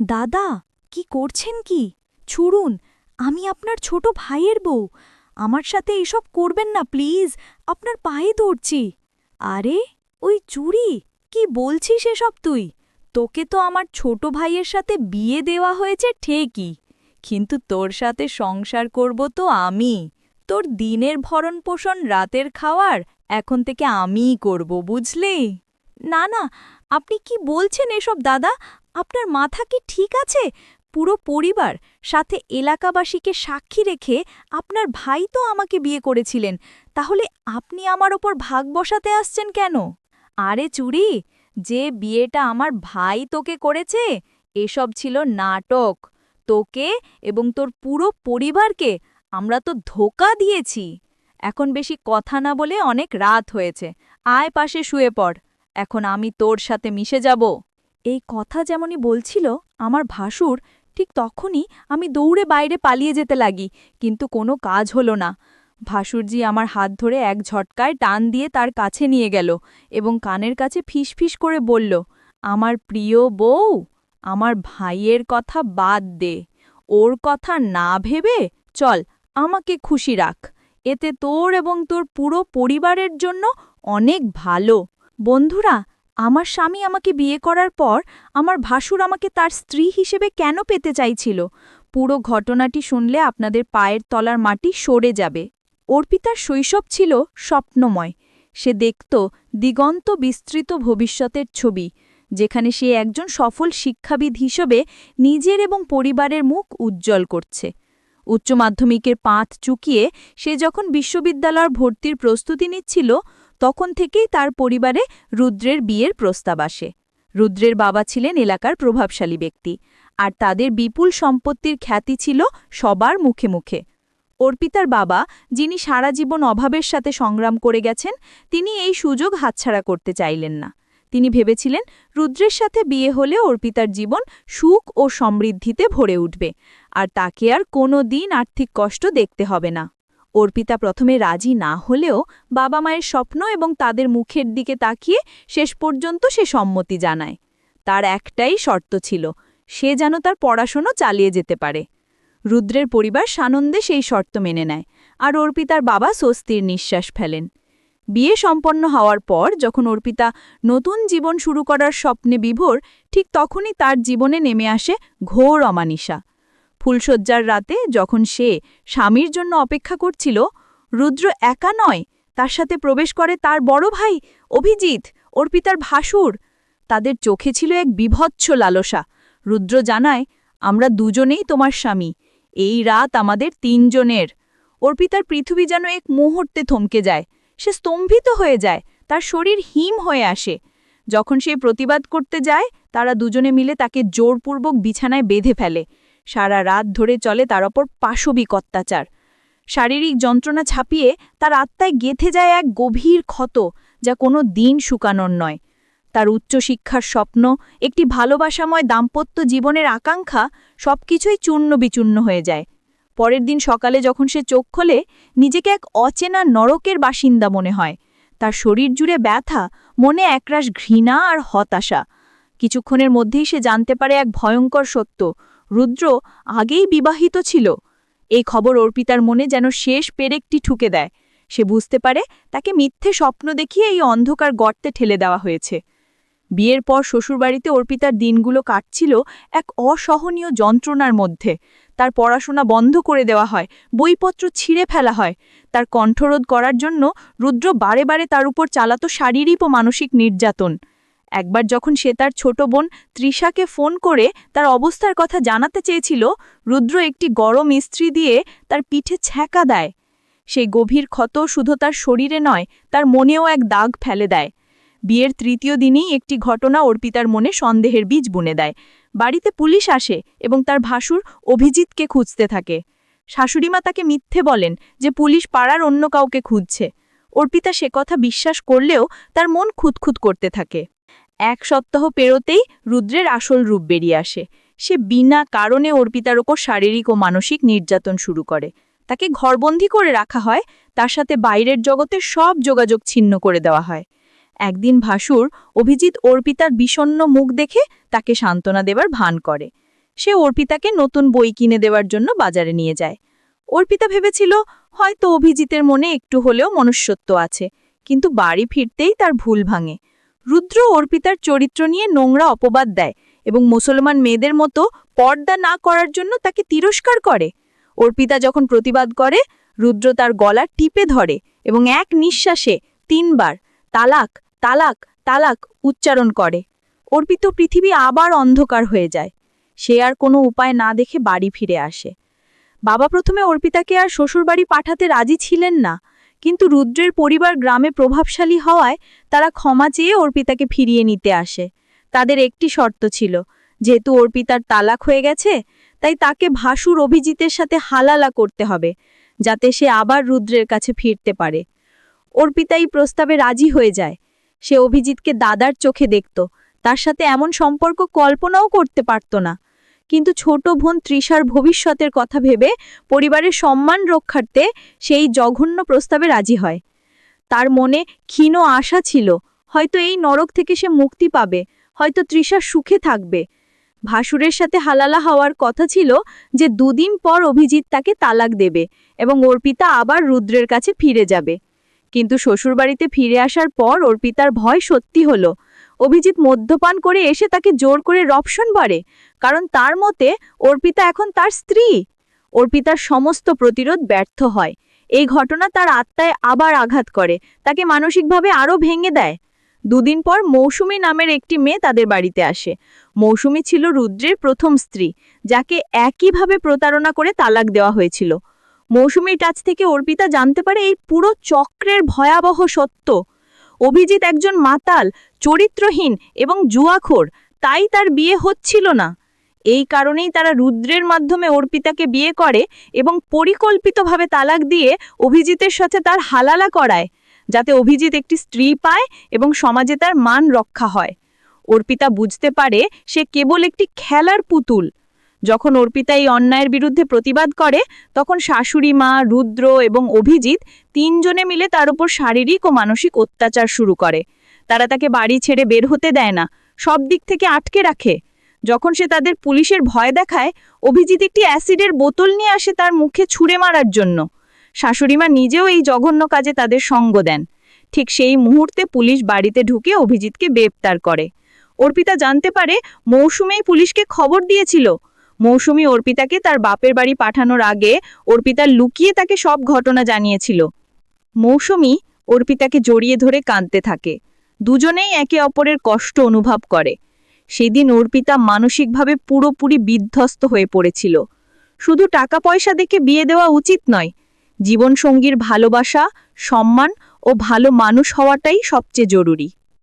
দাদা, কি করছেন কি? ছুড়ুন, আমি আপনার ছোট ভাইয়ের বউ। আমার সাথে এসব করবেন না প্লিজ, আপনার পায়ে ধরছি। আরে, ওই চুড়ি, কি বলছিস এসব তুই? তোকে তো আমার ছোট ভাইয়ের সাথে বিয়ে দেওয়া হয়েছে ঠিকই, কিন্তু তোর সাথে সংসার করব তো আমি। তোর দিনের ভরণ পোষণ রাতের খাওয়ার এখন থেকে আমিই করব, বুঝলি? না না, আপনি কি বলছেন এসব দাদা? আপনার মাথা কি ঠিক আছে? পুরো পরিবার, সাথে এলাকাবাসীকে সাক্ষী রেখে আপনার ভাই তো আমাকে বিয়ে করেছিলেন, তাহলে আপনি আমার ওপর ভাগ বসাতে আসছেন কেন? আরে চুরি, যে বিয়েটা আমার ভাই তোকে করেছে, এসব ছিল নাটক। তোকে এবং তোর পুরো পরিবারকে আমরা তো ধোঁকা দিয়েছি। এখন বেশি কথা না বলে অনেক রাত হয়েছে, আয় পাশে শুয়ে পড়। এখন আমি তোর সাথে মিশে যাব। এই কথা যেমনই বলছিল আমার ভাসুর, ঠিক তখনই আমি দৌড়ে বাইরে পালিয়ে যেতে লাগি, কিন্তু কোনো কাজ হলো না। ভাসুরজি আমার হাত ধরে এক ঝটকায় টান দিয়ে তার কাছে নিয়ে গেল এবং কানের কাছে ফিসফিস করে বলল, আমার প্রিয় বউ, আমার ভাইয়ের কথা বাদ দে। ওর কথা না ভেবে চল, আমাকে খুশি রাখ। এতে তোর এবং তোর পুরো পরিবারের জন্য অনেক ভালো। বন্ধুরা, আমার স্বামী আমাকে বিয়ে করার পর আমার ভাসুর আমাকে তার স্ত্রী হিসেবে কেন পেতে চাইছিল? পুরো ঘটনাটি শুনলে আপনাদের পায়ের তলার মাটি সরে যাবে। অর্পিতার শৈশব ছিল স্বপ্নময়। সে দেখত দিগন্ত বিস্তৃত ভবিষ্যতের ছবি, যেখানে সে একজন সফল শিক্ষাবিদ হিসেবে নিজের এবং পরিবারের মুখ উজ্জ্বল করছে। উচ্চ মাধ্যমিকের পাঁত চুকিয়ে সে যখন বিশ্ববিদ্যালয় ভর্তির প্রস্তুতি নিচ্ছিল, তখন থেকেই তার পরিবারে রুদ্রের বিয়ের প্রস্তাব আসে। রুদ্রের বাবা ছিলেন এলাকার প্রভাবশালী ব্যক্তি, আর তাদের বিপুল সম্পত্তির খ্যাতি ছিল সবার মুখে মুখে। অর্পিতার বাবা, যিনি সারা জীবন অভাবের সাথে সংগ্রাম করে গেছেন, তিনি এই সুযোগ হাতছাড়া করতে চাইলেন না। তিনি ভেবেছিলেন রুদ্রের সাথে বিয়ে হলে অর্পিতার জীবন সুখ ও সমৃদ্ধিতে ভরে উঠবে, আর তাকে আর কোনো দিন আর্থিক কষ্ট দেখতে হবে না। অর্পিতা প্রথমে রাজি না হলেও বাবা মায়ের স্বপ্ন এবং তাদের মুখের দিকে তাকিয়ে শেষ পর্যন্ত সে সম্মতি জানায়। তার একটাই শর্ত ছিল, সে যেন তার পড়াশোনা চালিয়ে যেতে পারে। রুদ্রের পরিবার সানন্দে সেই শর্ত মেনে নেয়, আর অর্পিতার বাবা স্বস্তির নিঃশ্বাস ফেলেন। বিয়ে সম্পন্ন হওয়ার পর যখন অর্পিতা নতুন জীবন শুরু করার স্বপ্নে বিভোর, ঠিক তখনই তার জীবনে নেমে আসে ঘোর অমানিসা। ফুলশয্যার রাতে যখন সে স্বামীর জন্য অপেক্ষা করছিল, রুদ্র একা নয়, তার সাথে প্রবেশ করে তার বড় ভাই অভিজিৎ, অর্পিতার ভাসুর। তাদের চোখে ছিল এক বিভৎস লালসা। রুদ্র জানায়, আমরা দুজনেই তোমার স্বামী, এই রাত আমাদের তিনজনের। অর্পিতার পৃথিবী যেন এক মুহূর্তে থমকে যায়। সে স্তম্ভিত হয়ে যায়, তার শরীর হিম হয়ে আসে। যখন সে প্রতিবাদ করতে যায়, তারা দুজনে মিলে তাকে জোরপূর্বক বিছানায় বেঁধে ফেলে। সারা রাত ধরে চলে তার ওপর পাশবিক অত্যাচার। শারীরিক যন্ত্রণা ছাপিয়ে তার আত্মায় গেঁথে যায় এক গভীর ক্ষত, যা কোনো দিন শুকানোর নয়। তার উচ্চশিক্ষার স্বপ্ন, একটি ভালোবাসাময় দাম্পত্য জীবনের আকাঙ্ক্ষা, সবকিছুই চূর্ণ বিচূর্ণ হয়ে যায়। পরের দিন সকালে যখন সে চোখ খোলে, নিজেকে এক অচেনা নরকের বাসিন্দা মনে হয়। তার শরীর জুড়ে ব্যথা, মনে একরাশ ঘৃণা আর হতাশা। কিছুক্ষণের মধ্যেই সে জানতে পারে এক ভয়ঙ্কর সত্য, রুদ্র আগেই বিবাহিত ছিল। এই খবর অর্পিতার মনে যেন শেষ পেরেকটি ঠুকে দেয়। সে বুঝতে পারে তাকে মিথ্যে স্বপ্ন দেখিয়ে এই অন্ধকার গর্তে ঠেলে দেওয়া হয়েছে। বিয়ের পর শ্বশুরবাড়িতে অর্পিতার দিনগুলো কাটছিল এক অসহনীয় যন্ত্রণার মধ্যে। তার পড়াশোনা বন্ধ করে দেওয়া হয়, বইপত্র ছিঁড়ে ফেলা হয়। তার কণ্ঠরোধ করার জন্য রুদ্র বারে বারে তার উপর চালাতো শারীরিক ও মানসিক নির্যাতন। একবার যখন সে তার ছোট বোন তৃষাকে ফোন করে তার অবস্থার কথা জানাতে চেয়েছিল, রুদ্র একটি গরম ইস্ত্রি দিয়ে তার পিঠে ছ্যাঁকা দেয়। সেই গভীর ক্ষত শুধু তার শরীরে নয়, তার মনেও এক দাগ ফেলে দেয়। বিয়ের তৃতীয় দিনেই একটি ঘটনা অর্পিতার মনে সন্দেহের বীজ বুনে দেয়। বাড়িতে পুলিশ আসে এবং তার ভাসুর অভিজিৎকে খুঁজতে থাকে। শাশুড়িমা তাকে মিথ্যে বলেন যে পুলিশ পাড়ার অন্য কাউকে খুঁজছে। অর্পিতা সে কথা বিশ্বাস করলেও তার মন খুঁতখুত করতে থাকে। এক সপ্তাহ পেরোতেই রুদ্রের আসল রূপ বেরিয়ে আসে। সে বিনা কারণে অর্পিতার ওপর শারীরিক ও মানসিক নির্যাতন শুরু করে। তাকে ঘরবন্দি করে রাখা হয়, তার সাথে বাইরের জগতের সব যোগাযোগ ছিন্ন করে দেওয়া হয়। একদিন ভাসুর অভিজিৎ অর্পিতার বিষণ্ণ মুখ দেখে তাকে সান্ত্বনা দেবার ভান করে। সে অর্পিতাকে নতুন বই কিনে দেওয়ার জন্য বাজারে নিয়ে যায়। অর্পিতা ভেবেছিল হয়তো অভিজিতের মনে একটু হলেও মনুষ্যত্ব আছে, কিন্তু বাড়ি ফিরতেই তার ভুল ভাঙে। রুদ্র অর্পিতার চরিত্র নিয়ে নোংরা অপবাদ দেয় এবং মুসলমান মেয়েদের মতো পর্দা না করার জন্য তাকে তিরস্কার করে। অর্পিতা যখন প্রতিবাদ করে, রুদ্র তার গলা টিপে ধরে এবং এক নিঃশ্বাসে 3 বার তালাক তালাক তালাক উচ্চারণ করে। অর্পিত পৃথিবী আবার অন্ধকার হয়ে যায়। সে আর কোনো উপায় না দেখে বাড়ি ফিরে আসে। বাবা প্রথমে অর্পিতাকে আর শ্বশুরবাড়ি পাঠাতে রাজি ছিলেন না, কিন্তু রুদ্রের পরিবার গ্রামে প্রভাবশালী হওয়ায় তারা ক্ষমা চেয়ে অর্পিতাকে ফিরিয়ে নিতে আসে। তাদের একটি শর্ত ছিল, যেহেতু অর্পিতার তালাক হয়ে গেছে, তাই তাকে ভাসুর অভিজিতের সাথে হালালা করতে হবে, যাতে সে আবার রুদ্রের কাছে ফিরতে পারে। অর্পিতা এই প্রস্তাবে রাজি হয়ে যায়। সে অভিজিৎকে দাদার চোখে দেখত, তার সাথে এমন সম্পর্ক কল্পনাও করতে পারত না। কিন্তু ছোট বোন তৃষার ভবিষ্যতের কথা ভেবে পরিবারের সম্মান রক্ষার্থে সেই জঘন্য প্রস্তাবে রাজি হয়। তার মনে ক্ষীণ আশা ছিল, হয়তো এই নরক থেকে সে মুক্তি পাবে, হয়তো তৃষা সুখে থাকবে। ভাসুরের সাথে হালালা হওয়ার কথা ছিল যে 2 দিন পর অভিজিৎ তাকে তালাক দেবে এবং অর্পিতা আবার রুদ্রের কাছে ফিরে যাবে। কিন্তু শ্বশুরবাড়িতে ফিরে আসার পর অর্পিতার ভয় সত্যি হলো। অভিজিৎ মদ্যপান করে এসে তাকে জোর করে রপশন বাড়ে, কারণ তার মতে অর্পিতা এখন তার স্ত্রী। অর্পিতার সমস্ত প্রতিরোধ ব্যর্থ হয়। এই ঘটনা তার আত্মায় আবার আঘাত করে, তাকে মানসিকভাবে আরও ভেঙে দেয়। 2 দিন পর মৌসুমী নামের একটি মেয়ে তাদের বাড়িতে আসে। মৌসুমী ছিল রুদ্রের প্রথম স্ত্রী, যাকে একইভাবে প্রতারণা করে তালাক দেওয়া হয়েছিল। মৌসুমীর কাছ থেকে অর্পিতা জানতে পারে এই পুরো চক্রের ভয়াবহ সত্য। অভিজিৎ একজন মাতাল, চরিত্রহীন এবং জুয়াখোর, তাই তার বিয়ে হচ্ছিল না। এই কারণেই তারা রুদ্রের মাধ্যমে অর্পিতাকে বিয়ে করে এবং পরিকল্পিতভাবে তালাক দিয়ে অভিজিতের সাথে তার হালালা করায়, যাতে অভিজিৎ একটি স্ত্রী পায় এবং সমাজে তার মান রক্ষা হয়। অর্পিতা বুঝতে পারে সে কেবল একটি খেলার পুতুল। যখন অর্পিতা এই অন্যায়ের বিরুদ্ধে প্রতিবাদ করে, তখন শাশুড়ি মা, রুদ্র এবং অভিজিৎ 3 জনে মিলে তার উপর শারীরিক ও মানসিক অত্যাচার শুরু করে। তারা তাকে বাড়ি ছেড়ে বের হতে দেয় না, সব দিক থেকে আটকে রাখে। যখন সে তাদের পুলিশের ভয় দেখায়, অভিজিৎ একটি অ্যাসিডের বোতল নিয়ে আসে তার মুখে ছুঁড়ে মারার জন্য। শাশুড়িমা নিজেও এই জঘন্য কাজে তাদের সঙ্গ দেন। ঠিক সেই মুহূর্তে পুলিশ বাড়িতে ঢুকে অভিজিৎকে গ্রেপ্তার করে। অর্পিতা জানতে পারে মৌসুমী পুলিশকে খবর দিয়েছিল। মৌসুমী অর্পিতাকে তার বাপের বাড়ি পাঠানোর আগে অর্পিতা লুকিয়ে তাকে সব ঘটনা জানিয়েছিল। মৌসুমী অর্পিতাকে জড়িয়ে ধরে কাঁদতে থাকে। দুজনেই একে অপরের কষ্ট অনুভব করে। সেদিন অর্পিতা মানসিকভাবে পুরোপুরি বিধ্বস্ত হয়ে পড়েছিল। শুধু টাকা পয়সা দেখে বিয়ে দেওয়া উচিত নয়, জীবনসঙ্গীর ভালোবাসা, সম্মান ও ভালো মানুষ হওয়াটাই সবচেয়ে জরুরি।